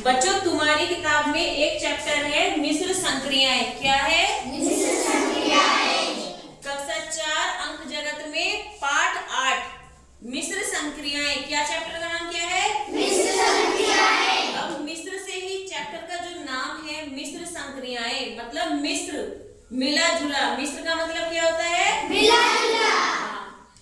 बच्चों तुम्हारी किताब में एक चैप्टर है मिश्र संक्रियाएं। क्या है? मिश्र संक्रियाएं। कक्षा 4 अंक जगत में पाठ 8 मिश्र संक्रियाएं। क्या चैप्टर का नाम क्या है? मिश्र संक्रियाएं। अब मिश्र से ही चैप्टर का जो नाम है मिश्र संक्रियाएं, मतलब मिश्र मिला जुला। मिश्र का मतलब क्या होता है? मिला जुला।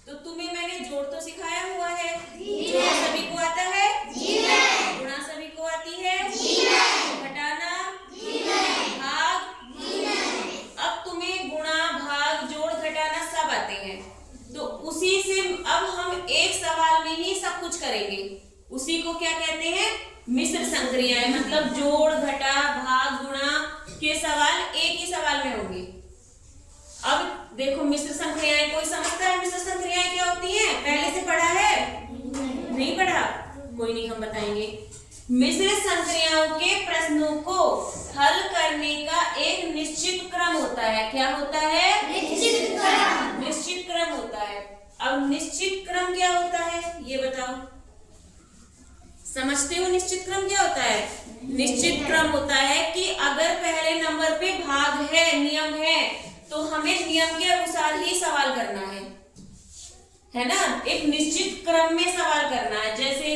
तो तुम्हें मैंने जोड़ तो सिखाया हुआ है। जी जोड़ है। सभी को आता है? जी है। गुणा सभी को आती है? जी है। घटाना? जी है। भाग? जी है। अब तुम्हें गुणा भाग जोड़ घटाना सब आते हैं, तो उसी से अब हम एक सवाल में ही सब कुछ करेंगे। उसी को क्या कहते हैं? मिश्र संक्रियाएं। मतलब जोड़ घटा भाग गुणा के सवाल एक ही सवाल में होंगे। अब देखो मिश्र संक्रियाएं, कोई समझता है मिश्र संक्रियाएं क्या होती हैं? पहले से पढ़ा है? नहीं पढ़ा? कोई नहीं, हम बताएंगे। मिश्र संक्रियाओं के प्रश्नों को हल करने का एक निश्चित क्रम होता है। क्या होता है? निश्चित क्रम। निश्चित क्रम होता है। अब निश्चित क्रम क्या होता है ये बताओ। समझते हो निश्चित क्रम क्या होता है? निश्चित क्रम होता है कि अगर पहले नंबर पे भाग है, नियम है, तो हमें नियम के अनुसार ही सवाल करना है ना? एक निश्चित क्रम में सवाल करना है। जैसे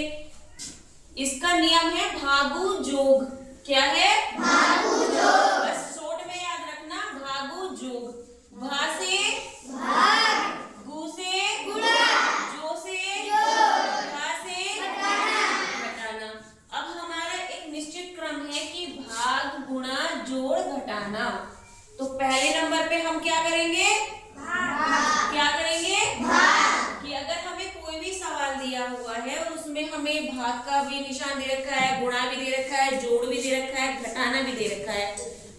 इसका नियम है भागु जोग। क्या है? भागु जोग। बस शॉर्ट में याद रखना, भागु जोग। भा से भाग। गु से गुणा। जो से जोड़। घा से घटाना। अब हमारा एक निश्चित क्रम है कि भाग गुणा जोड़ घटाना। तो पहले नंबर पे हम क्या करेंगे? भाग। क्या करेंगे? भाग। कि अगर हमें कोई भी सवाल दिया हुआ है और उसमें हमें भाग का भी निशान दे रखा है, गुणा भी दे रखा है, जोड़ भी दे रखा है, घटाना भी दे रखा है,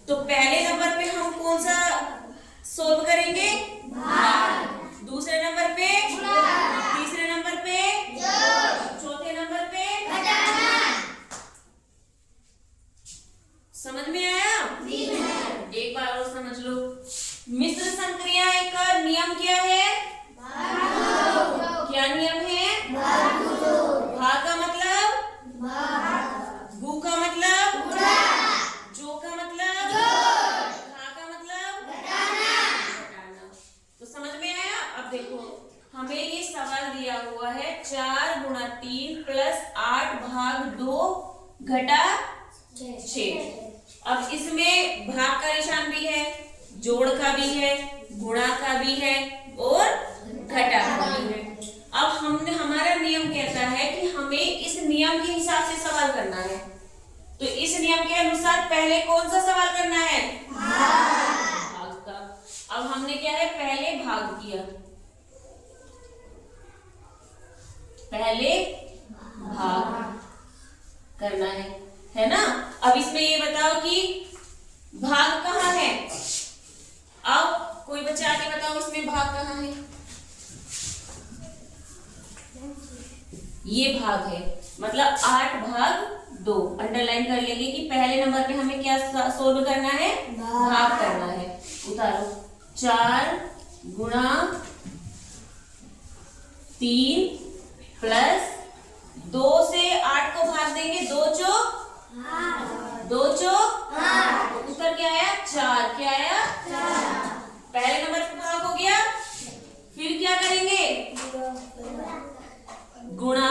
तो पहले नंबर पे हम कौन सा सोल्व करेंगे? भाग। दूसरे नंबर पे गुणा। तीसरे नंबर पे जोड़। चौथे नंबर पे घटाना। समझ में आया? जी है। एक बार और समझ लो। मिश्र संक्रियाएं का नियम क्या है? भाग। क्या नियम है? भागु जोग। भा का मतलब? भाग। गु का मतलब? गुणा। जो का मतलब? जोड़। घा का मतलब? घटाना। तो समझ में आया? अब देखो हमें ये सवाल दिया हुआ है 4 गुणा 3 प्लस 8 भाग 2 घटा 6। अब इसमें भाग का निशान भी है, जोड़ का भी है, गुणा का भी है और घटा का भी है। अब हमने हमारा नियम कहता है कि हमें इस नियम के हिसाब से सवाल करना है। तो इस नियम के अनुसार पहले कौन सा सवाल करना है? भाग का। अब हमने क्या है? पहले भाग किया, पहले भाग करना है ना? अब इसमें ये बताओ कि भाग कहाँ है? अब कोई बच्चा आके बताओ इसमें भाग कहाँ है? ये भाग है, मतलब 8 भाग 2। अंडरलाइन कर लेंगे कि पहले नंबर पे हमें क्या सोल्व करना है? भाग करना है। उतारो। 4 गुणा 3 प्लस 2 से 8 को भाग देंगे, 2 चौक 8। उत्तर क्या आया? 4। क्या आया? पहले नंबर पे भाग हो गया, फिर क्या करेंगे? गुणा।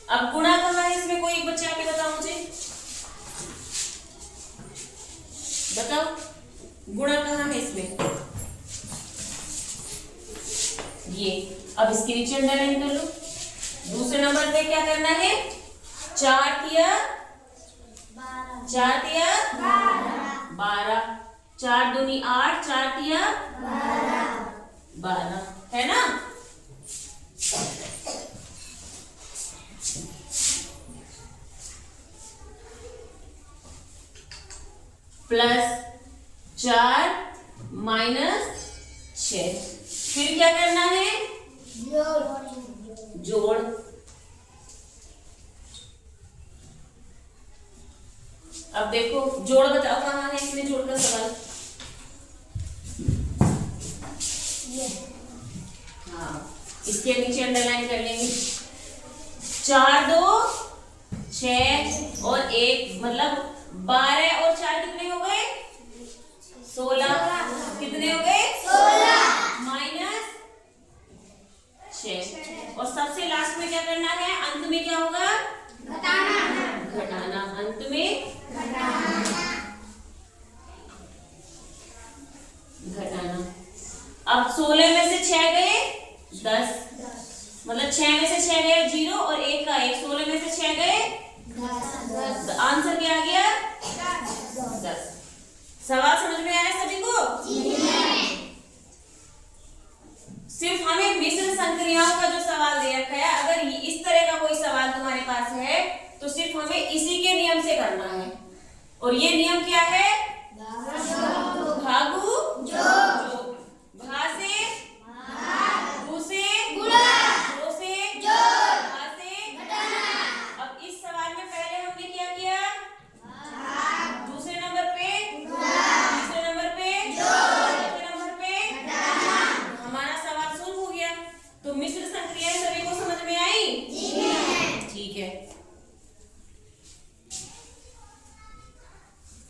अब गुणा कहाँ है इसमें? कोई एक बच्चा आके बताओ मुझे, बताओ गुणा कहाँ है इसमें? ये। अब इसके नीचे अंडरलाइन कर लो। दूसरे नंबर पे क्या करना है? 4 तिया 12, 4 दूनी 8, 4 तिया 12, है ना? प्लस 4 माइनस 6, फिर क्या करना है? जोड़। अब देखो जोड़ बताओ कहाँ है इसमें? जोड़ का सवाल। हाँ, इसके नीचे अंडरलाइन कर लेंगे। 4 2 6 और 1 मतलब 12 और 4 कितने हो गए? 16। कितने हो गए? 16 माइनस 6। और सबसे लास्ट में क्या करना है? अंत में क्या होगा? घटाना। अंत में घटाना। अब 16 में से 6 गए 10, मतलब 6 में से 6 गए 0 और 1 का 1। 16 में से 6 गए 10। आंसर क्या आ गया? 10। सवाल समझ में आया सभी को? सिर्फ हमें मिश्र संक्रियाओं का जो सवाल दे रखा है, अगर इस तरह का कोई सवाल तुम्हारे पास है तो सिर्फ हमें इसी के नियम से करना है। और ये नियम क्या है?